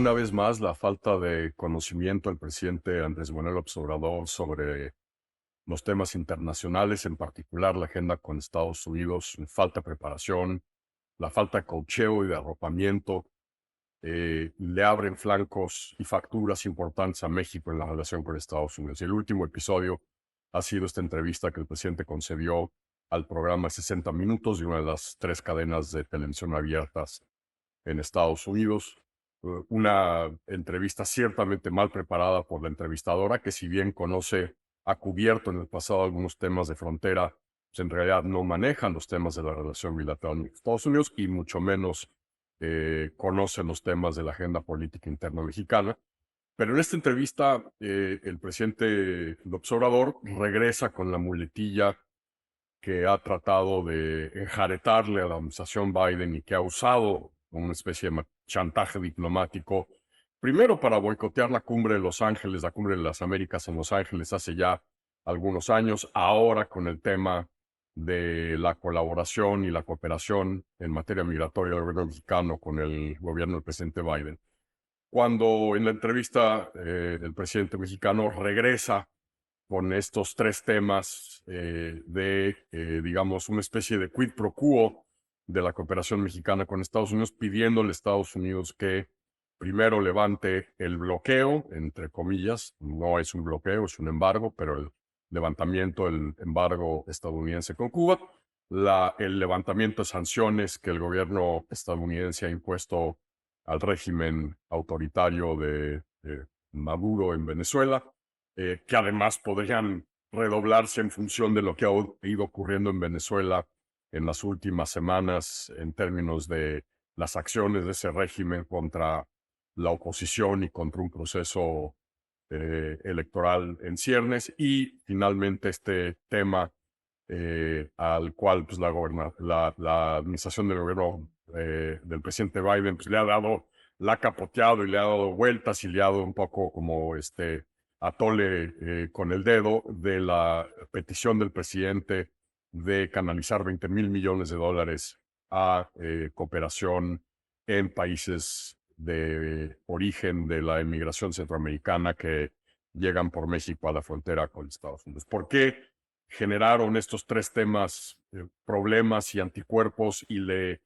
una vez más la falta de conocimiento del presidente Andrés Manuel López Obrador sobre los temas internacionales, en particular la agenda con Estados Unidos, falta de preparación, la falta de coacheo y de arropamiento, le abren flancos y facturas importantes a México en la relación con Estados Unidos. Y el último episodio ha sido esta entrevista que el presidente concedió al programa 60 Minutos de una de las 3 cadenas de televisión abiertas en Estados Unidos. Una entrevista ciertamente mal preparada por la entrevistadora, que si bien ha cubierto en el pasado algunos temas de frontera, pues en realidad no manejan los temas de la relación bilateral con Estados Unidos y mucho menos conocen los temas de la agenda política interna mexicana. Pero en esta entrevista, el presidente López Obrador regresa con la muletilla que ha tratado de enjaretarle a la administración Biden y que ha usado como una especie de chantaje diplomático, primero para boicotear la cumbre de Los Ángeles, la cumbre de las Américas en Los Ángeles hace ya algunos años, ahora con el tema de la colaboración y la cooperación en materia migratoria del gobierno mexicano con el gobierno del presidente Biden. Cuando en la entrevista el presidente mexicano regresa con estos 3 temas digamos, una especie de quid pro quo de la cooperación mexicana con Estados Unidos, pidiéndole a Estados Unidos que primero levante el bloqueo, entre comillas, no es un bloqueo, es un embargo, pero el levantamiento del embargo estadounidense con Cuba, el levantamiento de sanciones que el gobierno estadounidense ha impuesto al régimen autoritario de Maduro en Venezuela, que además podrían redoblarse en función de lo que ha ido ocurriendo en Venezuela en las últimas semanas en términos de las acciones de ese régimen contra la oposición y contra un proceso electoral en ciernes. Y finalmente este tema al cual pues, la administración del gobierno del presidente Biden pues, le ha dado, la ha capoteado y le ha dado vueltas y le ha dado un poco como atole con el dedo de la petición del presidente de canalizar 20,000 millones de dólares a cooperación en países de origen de la inmigración centroamericana que llegan por México a la frontera con Estados Unidos. ¿Por qué generaron estos 3 temas, problemas y anticuerpos, y le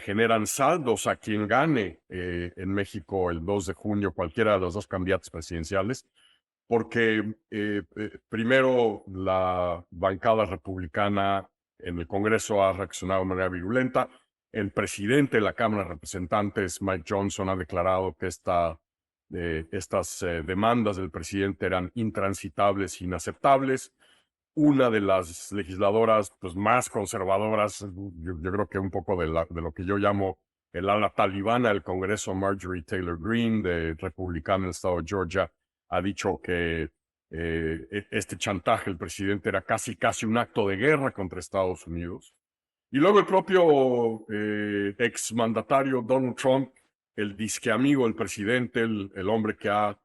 generan saldos a quien gane en México el 2 de junio, cualquiera de los 2 candidatos presidenciales? Porque primero la bancada republicana en el Congreso ha reaccionado de manera virulenta. El presidente de la Cámara de Representantes, Mike Johnson, ha declarado que estas demandas del presidente eran intransitables e inaceptables. Una de las legisladoras pues, más conservadoras, yo creo que un poco de lo que yo llamo el ala talibana del Congreso, Marjorie Taylor Greene, republicana en el estado de Georgia, ha dicho que este chantaje del presidente era casi un acto de guerra contra Estados Unidos. Y luego el propio exmandatario Donald Trump, el disque amigo del presidente, el hombre que ha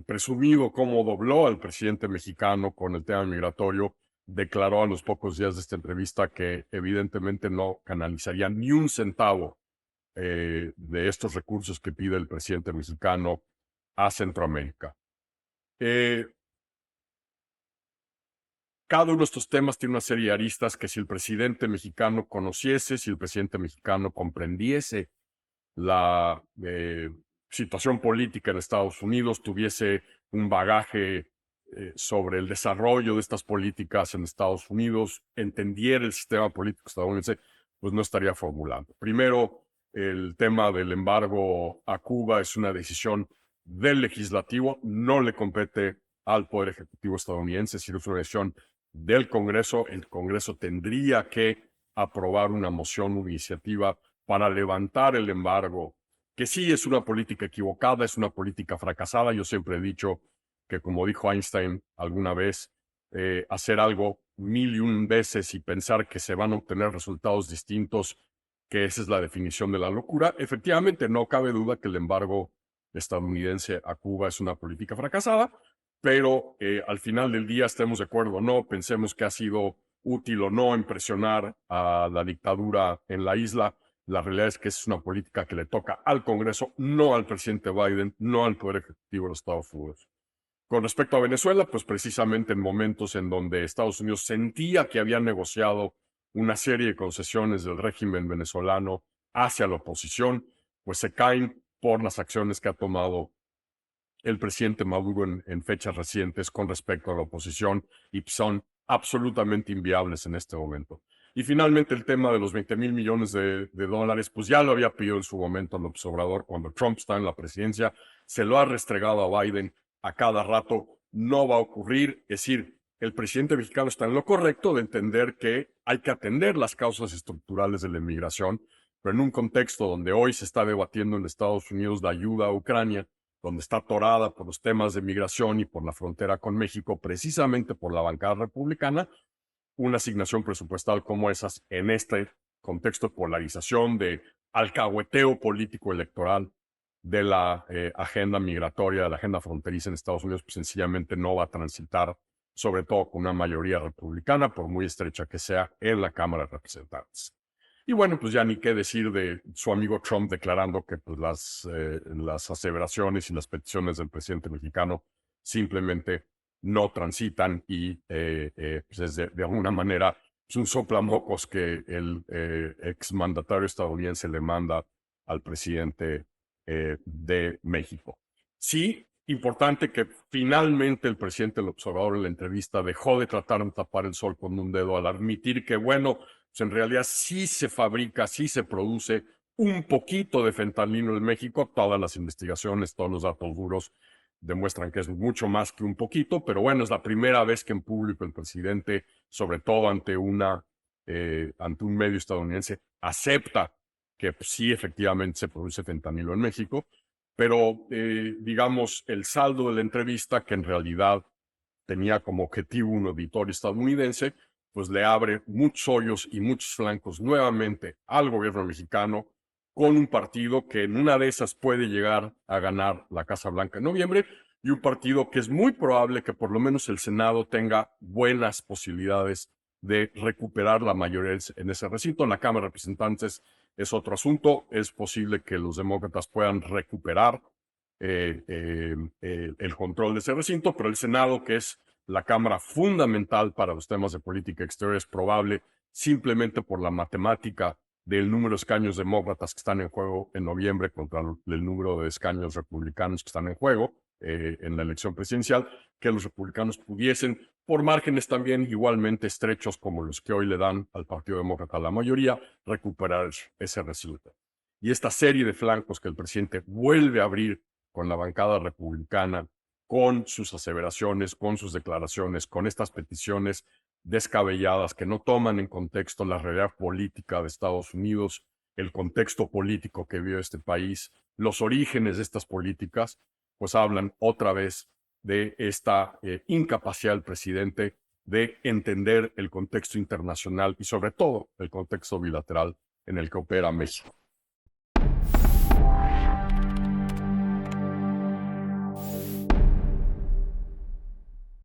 presumido cómo dobló al presidente mexicano con el tema migratorio, declaró a los pocos días de esta entrevista que evidentemente no canalizaría ni un centavo de estos recursos que pide el presidente mexicano a Centroamérica. Cada uno de estos temas tiene una serie de aristas que si el presidente mexicano conociese, si el presidente mexicano comprendiese la situación política en Estados Unidos, tuviese un bagaje sobre el desarrollo de estas políticas en Estados Unidos, entendiera el sistema político estadounidense, pues no estaría formulando. Primero, el tema del embargo a Cuba es una decisión del legislativo, no le compete al Poder Ejecutivo estadounidense, sino es una decisión del Congreso. El Congreso tendría que aprobar una moción, una iniciativa para levantar el embargo, que sí es una política equivocada, es una política fracasada. Yo siempre he dicho que, como dijo Einstein alguna vez, hacer algo 1001 veces y pensar que se van a obtener resultados distintos, que esa es la definición de la locura. Efectivamente, no cabe duda que el embargo estadounidense a Cuba es una política fracasada, pero al final del día, estemos de acuerdo o no, pensemos que ha sido útil o no en presionar a la dictadura en la isla, La realidad es que es una política que le toca al Congreso, no al presidente Biden, no al Poder Ejecutivo de los Estados Unidos. Con respecto a Venezuela, pues precisamente en momentos en donde Estados Unidos sentía que había negociado una serie de concesiones del régimen venezolano hacia la oposición, pues se caen por las acciones que ha tomado el presidente Maduro en fechas recientes con respecto a la oposición y son absolutamente inviables en este momento. Y finalmente el tema de los 20,000 millones de dólares, pues ya lo había pedido en su momento López Obrador cuando Trump está en la presidencia, se lo ha restregado a Biden a cada rato, no va a ocurrir. Es decir, el presidente mexicano está en lo correcto de entender que hay que atender las causas estructurales de la inmigración, pero en un contexto donde hoy se está debatiendo en Estados Unidos la ayuda a Ucrania, donde está atorada por los temas de migración y por la frontera con México, precisamente por la bancada republicana, una asignación presupuestal como esas en este contexto de polarización, de alcahueteo político electoral de la agenda migratoria, de la agenda fronteriza en Estados Unidos, pues sencillamente no va a transitar, sobre todo con una mayoría republicana, por muy estrecha que sea, en la Cámara de Representantes. Y bueno, pues ya ni qué decir de su amigo Trump declarando que pues, las aseveraciones y las peticiones del presidente mexicano simplemente no transitan y pues es de alguna manera es un soplamocos que el exmandatario estadounidense le manda al presidente de México. Sí, importante que finalmente el presidente López Obrador en la entrevista dejó de tratar de tapar el sol con un dedo al admitir que, bueno, pues en realidad sí se fabrica, sí se produce un poquito de fentanilo en México. Todas las investigaciones, todos los datos duros demuestran que es mucho más que un poquito, pero bueno, es la primera vez que en público el presidente, sobre todo ante un medio estadounidense, acepta que sí efectivamente se produce fentanilo en México, pero digamos el saldo de la entrevista, que en realidad tenía como objetivo un auditorio estadounidense, pues le abre muchos hoyos y muchos flancos nuevamente al gobierno mexicano con un partido que en una de esas puede llegar a ganar la Casa Blanca en noviembre y un partido que es muy probable que por lo menos el Senado tenga buenas posibilidades de recuperar la mayoría en ese recinto. En la Cámara de Representantes es otro asunto. Es posible que los demócratas puedan recuperar el control de ese recinto, pero el Senado, que es la Cámara fundamental para los temas de política exterior, es probable simplemente por la matemática del número de escaños demócratas que están en juego en noviembre contra el número de escaños republicanos que están en juego en la elección presidencial, que los republicanos pudiesen, por márgenes también igualmente estrechos como los que hoy le dan al Partido Demócrata la mayoría, recuperar ese recinto. Y esta serie de flancos que el presidente vuelve a abrir con la bancada republicana, con sus aseveraciones, con sus declaraciones, con estas peticiones descabelladas que no toman en contexto la realidad política de Estados Unidos, el contexto político que vive este país, los orígenes de estas políticas, pues hablan otra vez de esta incapacidad del presidente de entender el contexto internacional y sobre todo el contexto bilateral en el que opera México.